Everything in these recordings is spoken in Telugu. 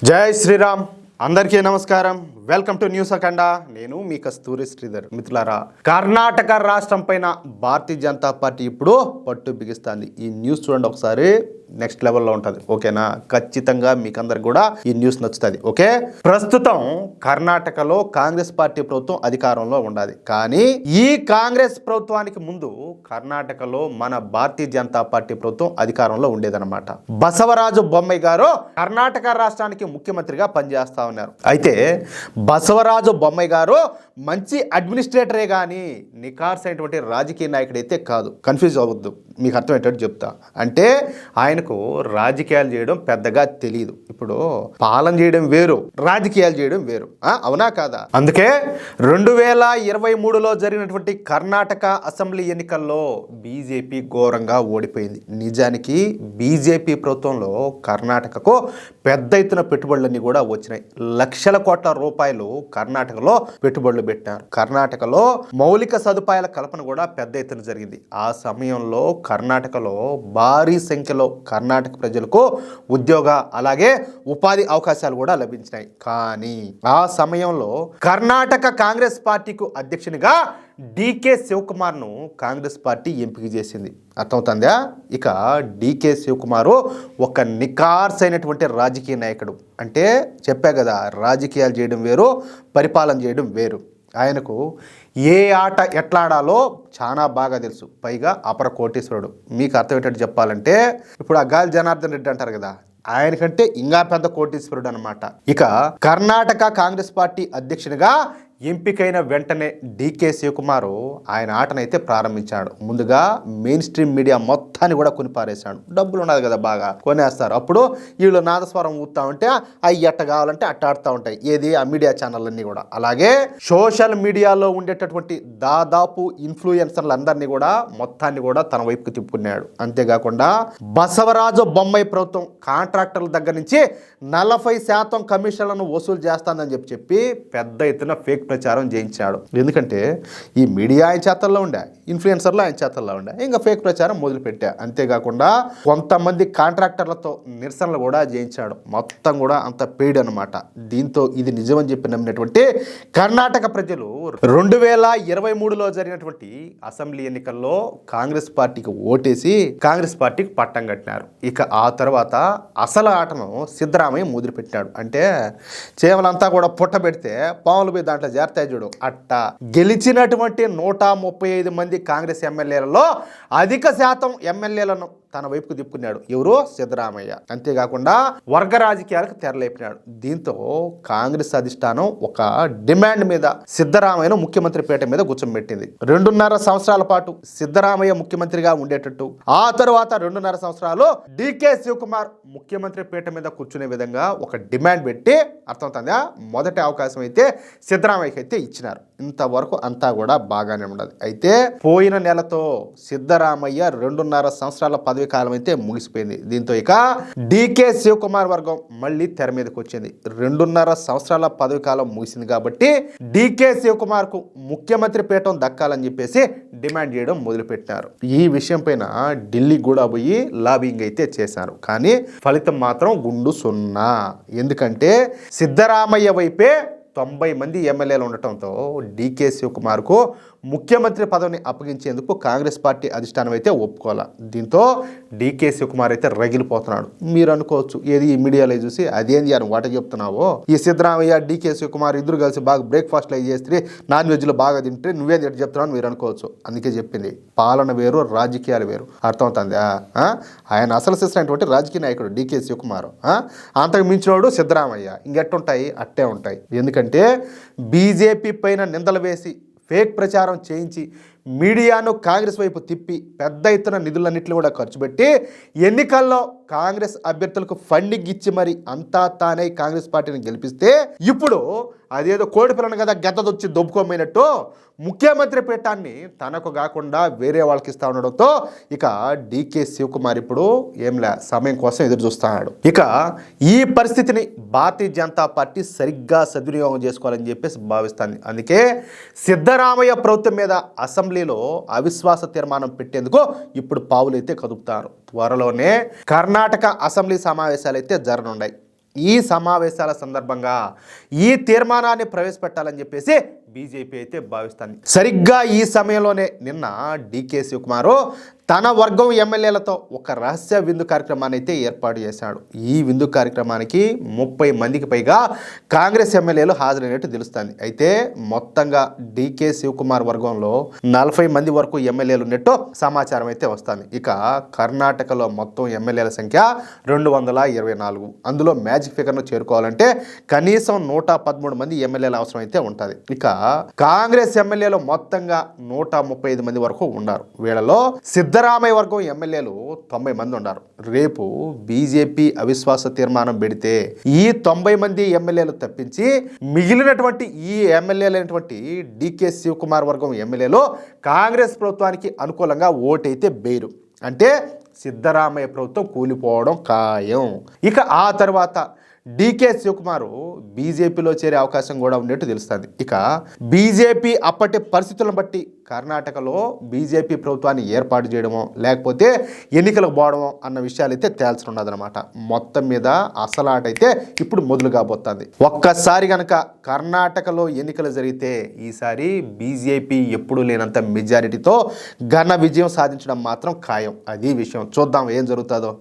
జై శ్రీరామ్. అందరికీ నమస్కారం. వెల్కమ్ టు న్యూస్ అఖండ. నేను మీ కస్తూరి శ్రీధర్. మిత్రులారా, కర్ణాటక రాష్ట్రం పైన భారతీయ జనతా పార్టీ ఇప్పుడు పట్టు బిగిస్తుంది. ఈ న్యూస్ చూడండి ఒకసారి, నెక్స్ట్ లెవెల్లో ఉంటుంది. ఓకేనా? ఖచ్చితంగా మీకు అందరికి కూడా ఈ న్యూస్ నచ్చుతుంది. ఓకే, ప్రస్తుతం కర్ణాటకలో కాంగ్రెస్ పార్టీ ప్రభుత్వం అధికారంలో ఉండాలి. కానీ ఈ కాంగ్రెస్ ప్రభుత్వానికి ముందు కర్ణాటకలో మన భారతీయ జనతా పార్టీ ప్రభుత్వం అధికారంలో ఉండేదన్నమాట. బసవరాజు బొమ్మాయి గారు కర్ణాటక రాష్ట్రానికి ముఖ్యమంత్రిగా పనిచేస్తా ఉన్నారు. అయితే బసవరాజు బొమ్మాయి గారు మంచి అడ్మినిస్ట్రేటరే కానీ నికార్స్ అయినటువంటి రాజకీయ నాయకుడు అయితే కాదు. కన్ఫ్యూజ్ అవ్వద్దు, మీకు అర్థమయ్యేటట్టు చెప్తా. అంటే ఆయనకు రాజకీయాలు చేయడం పెద్దగా తెలియదు. ఇప్పుడు పాలన చేయడం వేరు, రాజకీయాలు చేయడం వేరు. అవునా కాదా? అందుకే 2023లో జరిగినటువంటి కర్ణాటక అసెంబ్లీ ఎన్నికల్లో బీజేపీ ఘోరంగా ఓడిపోయింది. నిజానికి బీజేపీ ప్రభుత్వంలో కర్ణాటకకు పెద్ద ఎత్తున పెట్టుబడులన్నీ కూడా వచ్చినాయి. లక్షల కోట్ల రూపాయలు కర్ణాటకలో పెట్టుబడులు పెట్టారు. కర్ణాటకలో మౌలిక సదుపాయాల కల్పన కూడా పెద్ద ఎత్తున జరిగింది. ఆ సమయంలో కర్ణాటకలో భారీ సంఖ్యలో కర్ణాటక ప్రజలకు ఉద్యోగ అలాగే ఉపాధి అవకాశాలు కూడా లభించినాయి. కానీ ఆ సమయంలో కర్ణాటక కాంగ్రెస్ పార్టీకు అధ్యక్షునిగా డికే శివకుమార్ను కాంగ్రెస్ పార్టీ ఎంపిక చేసింది. అర్థమవుతుందా? ఇక డికే శివకుమారు ఒక నికార్స్ అయినటువంటి రాజకీయ నాయకుడు. అంటే చెప్పా కదా, రాజకీయాలు చేయడం వేరు, పరిపాలన చేయడం వేరు. ఆయనకు ఏ ఆట ఎట్లా ఆడాలో చాలా బాగా తెలుసు. పైగా అపర కోటీశ్వరుడు. మీకు అర్థమయ్యేటట్టు చెప్పాలంటే, ఇప్పుడు ఆ గాలి జనార్దన్ రెడ్డి అంటారు కదా, ఆయనకంటే ఇంకా పెద్ద కోటీశ్వరుడు అనమాట. ఇక కర్ణాటక కాంగ్రెస్ పార్టీ అధ్యక్షునిగా ఎంపికైన వెంటనే డికే శివకుమారు ఆయన ఆటనైతే ప్రారంభించాడు. ముందుగా మెయిన్ స్ట్రీమ్ మీడియా మొత్తాన్ని కూడా కొనిపారేశాడు. డబ్బులు ఉన్నది కదా, బాగా కొనేస్తారు. అప్పుడు వీళ్ళు నాదస్వరం ఊపుతా ఉంటే అవి ఎట్ట కావాలంటే అట్ట ఆడుతూ ఉంటాయి. ఏది ఆ మీడియా ఛానళ్ళన్నీ కూడా. అలాగే సోషల్ మీడియాలో ఉండేటటువంటి దాదాపు ఇన్ఫ్లుయెన్సర్లు అందరినీ కూడా మొత్తాన్ని కూడా తన వైపుకు తిప్పుకున్నాడు. అంతేకాకుండా బసవరాజు బొమ్మాయి ప్రభుత్వం కాంట్రాక్టర్ల దగ్గర నుంచి 40% కమిషన్లను వసూలు చేస్తానని చెప్పి పెద్ద ఎత్తున ఫేక్ ప్రచారం చేయించాడు. ఎందుకంటే ఈ మీడియా ఆయన చేతల్లో ఉండే, ఇన్ఫ్లుయెన్సర్లు ఆయన చేతల్లో ఉండే, ఇంకా ఫేక్ ప్రచారం మొదలుపెట్టా. అంతేకాకుండా కొంతమంది కాంట్రాక్టర్లతో నిరసనలు కూడా చేయించాడు. మొత్తం కూడా అంత పెయిడ్ అనమాట. దీంతో ఇది నిజమని చెప్పి నమ్మినటువంటి కర్ణాటక ప్రజలు 2023లో జరిగినటువంటి అసెంబ్లీ ఎన్నికల్లో కాంగ్రెస్ పార్టీకి ఓటేసి కాంగ్రెస్ పార్టీకి పట్టం కట్టినారు. ఇక ఆ తర్వాత అసలు ఆటను సిద్ధరామయ్య మొదలుపెట్టినాడు. అంటే చేమలంతా కూడా పుట్ట పెడితే పాములు పోయి దాంట్లో చేరతాయి చూడు, అట్టా గెలిచినటువంటి 135 మంది కాంగ్రెస్ ఎమ్మెల్యేలలో అధిక శాతం ఎమ్మెల్యేలను తన వైపుకు తిప్పుకున్నాడు. ఎవరు? సిద్ధరామయ్య. అంతేకాకుండా వర్గ రాజకీయాలకు తెరలేపినాడు. దీంతో కాంగ్రెస్ అధిష్టానం ఒక డిమాండ్ మీద సిద్ధరామయ్యను ముఖ్యమంత్రి పీఠం మీద కూర్చోబెట్టింది. 2.5 సంవత్సరాల పాటు సిద్ధరామయ్య ముఖ్యమంత్రిగా ఉండేటట్టు, ఆ తరువాత 2.5 సంవత్సరాలు డికే శివకుమార్ ముఖ్యమంత్రి పీఠం మీద కూర్చునే విధంగా ఒక డిమాండ్ పెట్టి, అర్థమవుతుందా, మొదటి అవకాశం అయితే సిద్ధరామయ్యకి అయితే ఇచ్చినారు. ఇంతవరకు అంతా కూడా బాగానే ఉండదు. అయితే పోయిన నెలతో సిద్ధరామయ్య 2.5 సంవత్సరాల పదవి కాలం అయితే ముగిసిపోయింది. దీంతో ఇక డికే శివకుమార్ వర్గం మళ్ళీ తెర మీదకి వచ్చింది. 2.5 సంవత్సరాల పదవి కాలం ముగిసింది కాబట్టి డికే శివకుమార్ కు ముఖ్యమంత్రి పీఠం దక్కాలని చెప్పేసి డిమాండ్ చేయడం మొదలుపెట్టినారు. ఈ విషయం పైన ఢిల్లీ కూడా పోయి లాబింగ్ అయితే చేశారు. కానీ ఫలితం మాత్రం గుండు సున్నా. ఎందుకంటే సిద్ధరామయ్య వైపే 90 మంది ఎమ్మెల్యేలు ఉండటంతో డికే శివకుమార్కు ముఖ్యమంత్రి పదవిని అప్పగించేందుకు కాంగ్రెస్ పార్టీ అధిష్టానం అయితే ఒప్పుకోవాలి. దీంతో డికే శివకుమార్ అయితే రగిలిపోతున్నాడు. మీరు అనుకోవచ్చు, ఏది ఈ మీడియాలో చూసి అదేంది అని వాట చెప్తున్నావో, ఈ సిద్ధరామయ్య డికే శివకుమార్ ఇద్దరు కలిసి బాగా బ్రేక్ఫాస్ట్లు అవి చేస్తే నాన్ వెజ్లో బాగా తింటే నువ్వేం ఎట్టు చెప్తున్నావు మీరు అనుకోవచ్చు. అందుకే చెప్పింది, పాలన వేరు, రాజకీయాలు వేరు. అర్థమవుతుంది. ఆయన అసలు శిస్తున్నటువంటి రాజకీయ నాయకుడు డికే శివకుమార్. అంతకు మించినోడు సిద్ధరామయ్య. ఇంకెట్టుంటాయి? అట్టే ఉంటాయి. ఎందుకంటే బీజేపీ పైన నిందలు వేసి ఫేక్ ప్రచారం చేయించి మీడియాను కాంగ్రెస్ వైపు తిప్పి పెద్ద ఎత్తున నిధులన్నింటినీ కూడా ఖర్చు పెట్టి ఎన్నికల్లో కాంగ్రెస్ అభ్యర్థులకు ఫండింగ్ ఇచ్చి మరి అంతా తానే కాంగ్రెస్ పార్టీని గెలిపిస్తే ఇప్పుడు అదేదో కోడి పిల్లను కదా గెద్దదొచ్చి దొబ్బుకోమైనట్టు ముఖ్యమంత్రి పీఠాన్ని తనకు కాకుండా వేరే వాళ్ళకి ఇస్తా ఉండడంతో ఇక డికే శివకుమార్ ఇప్పుడు ఏంలే సమయం కోసం ఎదురు చూస్తున్నాడు. ఇక ఈ పరిస్థితిని భారతీయ జనతా పార్టీ సరిగ్గా సద్వినియోగం చేసుకోవాలని చెప్పేసి భావిస్తుంది. అందుకే సిద్ధరామయ్య ప్రభుత్వం మీద అసెంబ్లీలో అవిశ్వాస తీర్మానం పెట్టేందుకు ఇప్పుడు పావులైతే కదుపుతారు. త్వరలోనే కర్ణాటక అసెంబ్లీ సమావేశాలు అయితే జరగనున్నాయి. ఈ సమావేశాల సందర్భంగా ఈ తీర్మానాన్ని ప్రవేశపెట్టాలని చెప్పేసి బీజేపీ అయితే భావిస్తుంది. సరిగ్గా ఈ సమయంలోనే నిన్న డీకే శివకుమార్ తన వర్గం ఎమ్మెల్యేలతో ఒక రహస్య విందు కార్యక్రమాన్ని అయితే ఏర్పాటు చేశాడు. ఈ విందు కార్యక్రమానికి 30 మందికి పైగా కాంగ్రెస్ ఎమ్మెల్యేలు హాజరైనట్టు తెలుస్తుంది. అయితే మొత్తంగా డీకే శివకుమార్ వర్గంలో 40 మంది వరకు ఎమ్మెల్యేలు ఉన్నట్టు సమాచారం అయితే వస్తుంది. ఇక కర్ణాటకలో మొత్తం ఎమ్మెల్యేల సంఖ్య 224. అందులో మ్యాజిక్ ఫిగర్ను చేరుకోవాలంటే కనీసం 113 మంది ఎమ్మెల్యేల అవసరం అయితే ఉంటుంది. ఇక కాంగ్రెస్ ఎమ్మెల్యేలు మొత్తంగా 135 మంది వరకు ఉన్నారు. వీళ్ళలో సిద్ధరామయ్య వర్గం ఎమ్మెల్యేలు 90 మంది ఉన్నారు. రేపు బీజేపీ అవిశ్వాస తీర్మానం పెడితే ఈ 90 మంది ఎమ్మెల్యేలు తప్పించి మిగిలినటువంటి ఈ ఎమ్మెల్యేలైనటువంటి డీకే శివకుమార్ వర్గం ఎమ్మెల్యేలు కాంగ్రెస్ ప్రభుత్వానికి అనుకూలంగా ఓటైతే బేరు. అంటే సిద్ధరామయ్య ప్రభుత్వం కూలిపోవడం ఖాయం. ఇక ఆ తర్వాత డీకే శివకుమార్ బీజేపీలో చేరే అవకాశం కూడా ఉన్నట్టు తెలుస్తుంది. ఇక బీజేపీ అప్పటి పరిస్థితులను బట్టి కర్ణాటకలో బీజేపీ ప్రభుత్వాన్ని ఏర్పాటు చేయడమో లేకపోతే ఎన్నికలకు పోవడమో అన్న విషయాలు అయితే తేల్చనున్నదనమాట. మొత్తం మీద అసలాట అయితే ఇప్పుడు మొదలు కాబోతుంది. ఒక్కసారి కనుక కర్ణాటకలో ఎన్నికలు జరిగితే ఈసారి బీజేపీ ఎప్పుడు లేనంత మెజారిటీతో ఘన విజయం సాధించడం మాత్రం ఖాయం. అది విషయం. చూద్దాం ఏం జరుగుతుందో.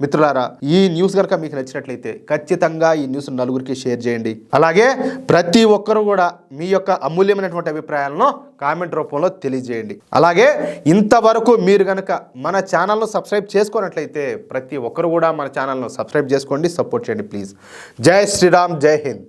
మిత్రులారా, ఈ న్యూస్ కనుక మీకు నచ్చినట్లయితే ఖచ్చితంగా ఈ న్యూస్ నలుగురికి షేర్ చేయండి. అలాగే ప్రతి ఒక్కరూ కూడా మీ యొక్క అమూల్యమైనటువంటి అభిప్రాయాలను కామెంట్ రూపంలో తెలియజేయండి. అలాగే ఇంతవరకు మీరు కనుక మన ఛానల్ను సబ్స్క్రైబ్ చేసుకున్నట్లయితే ప్రతి ఒక్కరు కూడా మన ఛానల్ను సబ్స్క్రైబ్ చేసుకోండి, సపోర్ట్ చేయండి ప్లీజ్. జై శ్రీరామ్, జై హింద్.